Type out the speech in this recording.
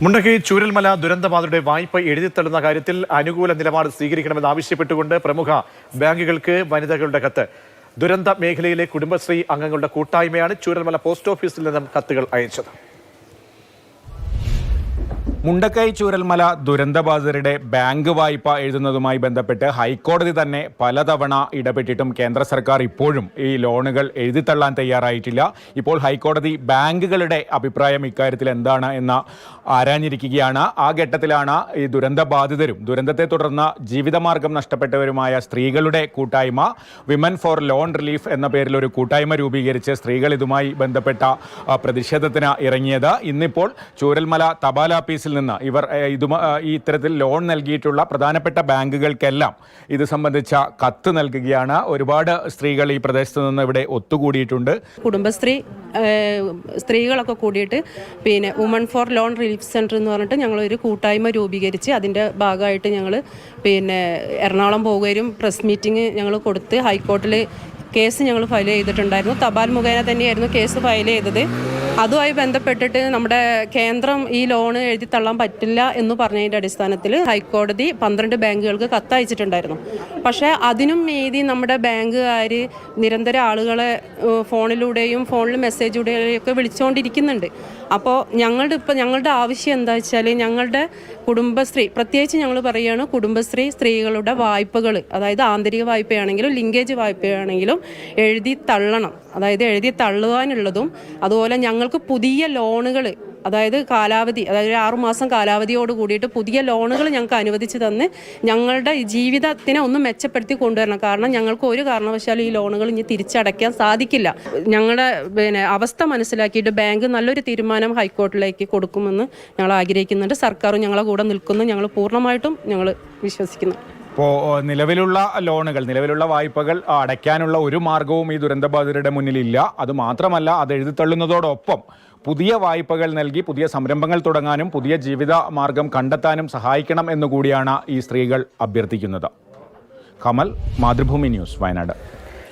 മുണ്ടക്കൈ ചൂരൽമല ദുരന്തബാധിതരുടെ വായ്പ എഴുതിത്തള്ളുന്ന കാര്യത്തിൽ അനുകൂല നിലപാട് സ്വീകരിക്കണമെന്ന് ആവശ്യപ്പെട്ടുകൊണ്ട് പ്രമുഖ ബാങ്കുകൾക്ക് വനിതകളുടെ കത്ത്. ദുരന്ത മേഖലയിലെ കുടുംബശ്രീ അംഗങ്ങളുടെ കൂട്ടായ്മയാണ് ചൂരൽമല പോസ്റ്റ് ഓഫീസിൽ നിന്നും കത്തുകൾ അയച്ചത്. മുണ്ടക്കൈ ചൂരൽമല ദുരന്തബാധിതരുടെ ബാങ്ക് വായ്പ എഴുതുന്നതുമായി ബന്ധപ്പെട്ട് ഹൈക്കോടതി തന്നെ പലതവണ ഇടപെട്ടിട്ടും കേന്ദ്ര സർക്കാർ ഇപ്പോഴും ഈ ലോണുകൾ എഴുതിത്തള്ളാൻ തയ്യാറായിട്ടില്ല. ഇപ്പോൾ ഹൈക്കോടതി ബാങ്കുകളുടെ അഭിപ്രായം ഇക്കാര്യത്തിൽ എന്താണ് എന്ന് ആരാഞ്ഞിരിക്കുകയാണ്. ആ ഘട്ടത്തിലാണ് ഈ ദുരന്തബാധിതരും ദുരന്തത്തെ തുടർന്ന് ജീവിതമാർഗം നഷ്ടപ്പെട്ടവരുമായ സ്ത്രീകളുടെ കൂട്ടായ്മ വിമൻ ഫോർ ലോൺ റിലീഫ് എന്ന പേരിൽ ഒരു കൂട്ടായ്മ രൂപീകരിച്ച് സ്ത്രീകൾ ഇതുമായി ബന്ധപ്പെട്ട പ്രതിഷേധത്തിന് ഇറങ്ങിയത്. ഇന്നിപ്പോൾ ചൂരൽമല തപാൽ ഓഫീസിൽ നിന്ന് ഇവർ ഇത്തരത്തിൽ ലോൺ നൽകിയിട്ടുള്ള പ്രധാനപ്പെട്ട ബാങ്കുകൾക്കെല്ലാം ഇത് സംബന്ധിച്ച കത്ത് നൽകുകയാണ്. ഒരുപാട് സ്ത്രീകൾ ഈ പ്രദേശത്ത് നിന്ന് ഇവിടെ ഒത്തുകൂടിയിട്ടുണ്ട്. കുടുംബശ്രീ സ്ത്രീകളൊക്കെ കൂടിയിട്ട് woman four loan relief centre എന്ന് പറഞ്ഞിട്ട് ഞങ്ങളൊരു കൂട്ടായ്മ രൂപീകരിച്ച് അതിൻ്റെ ഭാഗമായിട്ട് ഞങ്ങൾ എറണാകുളം പോവുകയും പ്രസ് മീറ്റിംഗ് ഞങ്ങൾ കൊടുത്ത് ഹൈക്കോർട്ടിൽ കേസ് ഞങ്ങൾ ഫയൽ ചെയ്തിട്ടുണ്ടായിരുന്നു. തപാൽ മുഖേന തന്നെയായിരുന്നു കേസ് ഫയൽ ചെയ്തത്. അതുമായി ബന്ധപ്പെട്ടിട്ട് നമ്മുടെ കേന്ദ്രം ഈ ലോൺ എഴുതി തള്ളാൻ പറ്റില്ല എന്ന് പറഞ്ഞതിൻ്റെ അടിസ്ഥാനത്തിൽ ഹൈക്കോടതി 12 ബാങ്കുകൾക്ക് കത്തയച്ചിട്ടുണ്ടായിരുന്നു. പക്ഷേ അതിനും മീതി നമ്മുടെ ബാങ്കുകാർ നിരന്തരം ആളുകളെ ഫോണിൽ മെസ്സേജിലൂടെയും ഒക്കെ വിളിച്ചുകൊണ്ടിരിക്കുന്നുണ്ട്. അപ്പോൾ ഞങ്ങളുടെ ആവശ്യം എന്താ വെച്ചാൽ ഞങ്ങളുടെ കുടുംബശ്രീ, പ്രത്യേകിച്ച് ഞങ്ങൾ പറയുകയാണ്, കുടുംബശ്രീ സ്ത്രീകളുടെ വായ്പകൾ, അതായത് ആന്തരിക വായ്പയാണെങ്കിലും ലിങ്കേജ് വായ്പയാണെങ്കിലും എഴുതി തള്ളണം. അതായത് എഴുതി തള്ളുവാനുള്ളതും അതുപോലെ ഞങ്ങൾക്ക് പുതിയ ലോണുകൾ, അതായത് 6 മാസം കാലാവധിയോട് കൂടിയിട്ട് പുതിയ ലോണുകൾ ഞങ്ങൾക്ക് അനുവദിച്ച് തന്ന് ഞങ്ങളുടെ ജീവിതത്തിനെ ഒന്ന് മെച്ചപ്പെടുത്തി കൊണ്ടുവരണം. കാരണം ഞങ്ങൾക്ക് ഒരു കാരണവശാലും ഈ ലോണുകൾ ഇനി തിരിച്ചടയ്ക്കാൻ സാധിക്കില്ല. ഞങ്ങളുടെ അവസ്ഥ മനസ്സിലാക്കിയിട്ട് ബാങ്ക് നല്ലൊരു തീരുമാനം ഹൈക്കോർട്ടിലേക്ക് കൊടുക്കുമെന്ന് ഞങ്ങൾ ആഗ്രഹിക്കുന്നുണ്ട്. സർക്കാരും ഞങ്ങളെ കൂടെ നിൽക്കുന്നു, ഞങ്ങൾ പൂർണ്ണമായിട്ടും ഞങ്ങൾ വിശ്വസിക്കുന്നു. ഇപ്പോൾ നിലവിലുള്ള വായ്പകൾ അടയ്ക്കാനുള്ള ഒരു മാർഗവും ഈ ദുരന്തബാധിതരുടെ മുന്നിലില്ല. അതുമാത്രമല്ല, അത് എഴുതിത്തള്ളുന്നതോടൊപ്പം പുതിയ വായ്പകൾ നൽകി പുതിയ സംരംഭങ്ങൾ തുടങ്ങാനും പുതിയ ജീവിത മാർഗം കണ്ടെത്താനും സഹായിക്കണം എന്നുകൂടിയാണ് ഈ സ്ത്രീകൾ അഭ്യർത്ഥിക്കുന്നത്. കമൽ, മാതൃഭൂമി ന്യൂസ്, വയനാട്.